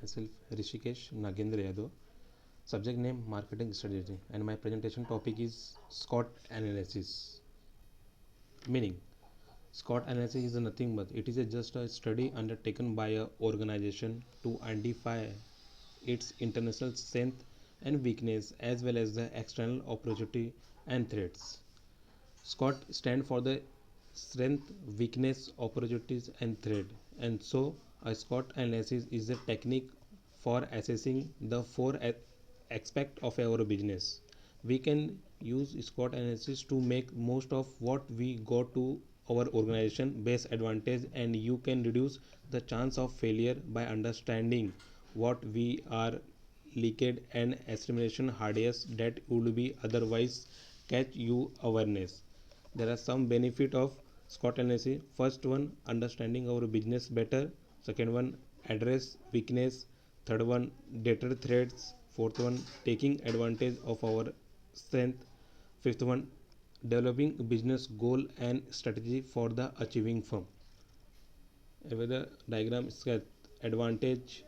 myself Rishikesh Nagendra Yadav, subject name marketing strategy, and my presentation topic is SWOT analysis. Meaning, SWOT analysis is nothing but it is just a study undertaken by a organization to identify its internal strength and weakness as well as the external opportunity and threats. SWOT stand for the strength, weakness, opportunities, and threat. And so, a SWOT analysis is a technique for assessing the four aspects of our business. We can use SWOT analysis to make most of what we go to our organization base advantage, and you can reduce the chance of failure by understanding what we are leaked and estimation hardest that would be otherwise catch you awareness. There are some benefit of SWOT analysis. First one, understanding our business better. Second one, address weakness. Third one, deter threats. Fourth one, taking advantage of our strength. Fifth one, developing business goal and strategy for the achieving firm. With the diagram sketch advantage.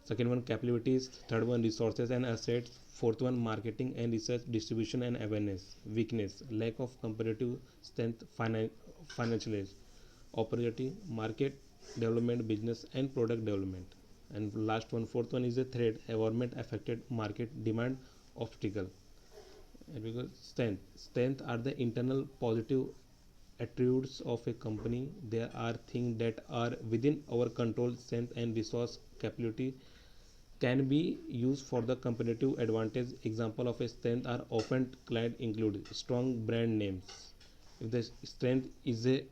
Second one, capabilities. Third one, resources and assets. Fourth one, marketing and research, distribution and awareness. Weakness, lack of competitive strength, financial edge. Opportunity, market development, business and product development. And last one, fourth one is a threat, environment affected, market demand, obstacle. And because strength are the internal positive attributes of a company. There are things that are within our control. Strength and resource capability can be used for the competitive advantage. Example of a strength are often client include strong brand names. If the strength is a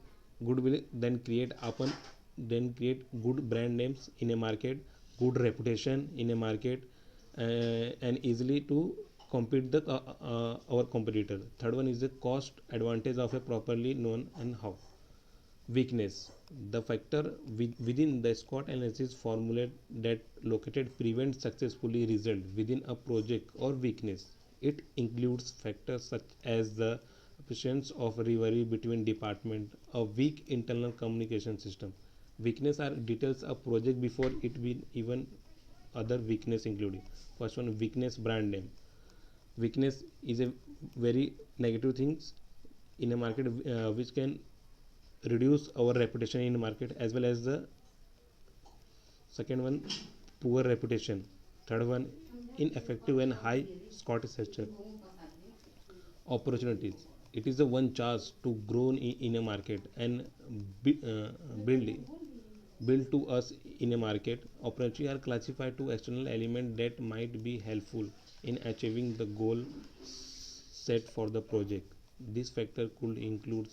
goodwill, then create good brand names in a market, good reputation in a market, and easily to compete the our competitor. Third one is the cost advantage of a properly known and how. Weakness, the factor within the SWOT analysis formula that located prevent successfully result within a project or weakness. It includes factors such as the absence of rivalry between department, a weak internal communication system. Weakness are details of project before it be even other weakness including. First one, weakness brand name. Weakness is a very negative things in a market which can reduce our reputation in the market, as well as the second one, poor reputation. Third one, ineffective and high Scottish sector. Opportunities, it is the one chance to grow in a market and build to us in a market. Opportunity are classified to external element that might be helpful in achieving the goal set for the project. This factor could include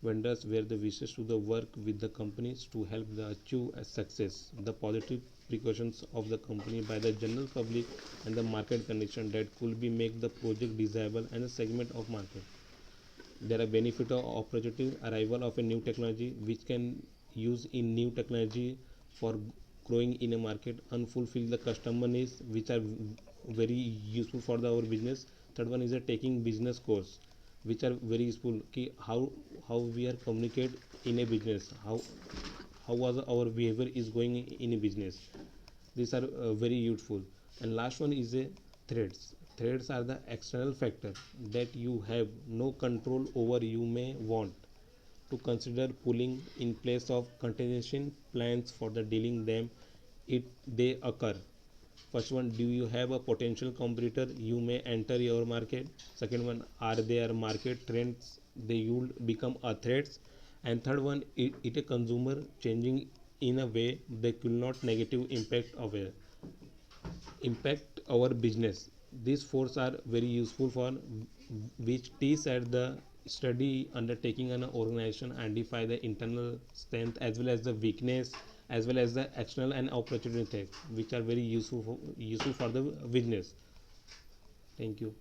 vendors where the wishes to the work with the companies to help the achieve a success, the positive precautions of the company by the general public, and the market condition that could be make the project desirable and a segment of market. There are benefit of opportunity arrival of a new technology which can use in new technology for growing in a market, unfulfill the customer needs which are very useful for our business. Third one is a taking business course which are very useful ki how we are communicate in a business, how was our behavior is going in a business. These are very useful. And last one is a threats are the external factor that you have no control over. You may want to consider pulling in place of contingency plans for the dealing them if they occur. First one, do you have a potential competitor you may enter your market? Second one, are there market trends they will become a threats? And third one, it a consumer changing in a way they could not negative impact our business. These fours are very useful for which teach at the study undertaking an organization identify the internal strength as well as the weakness as well as the external and opportunity which are very useful for the business. Thank you.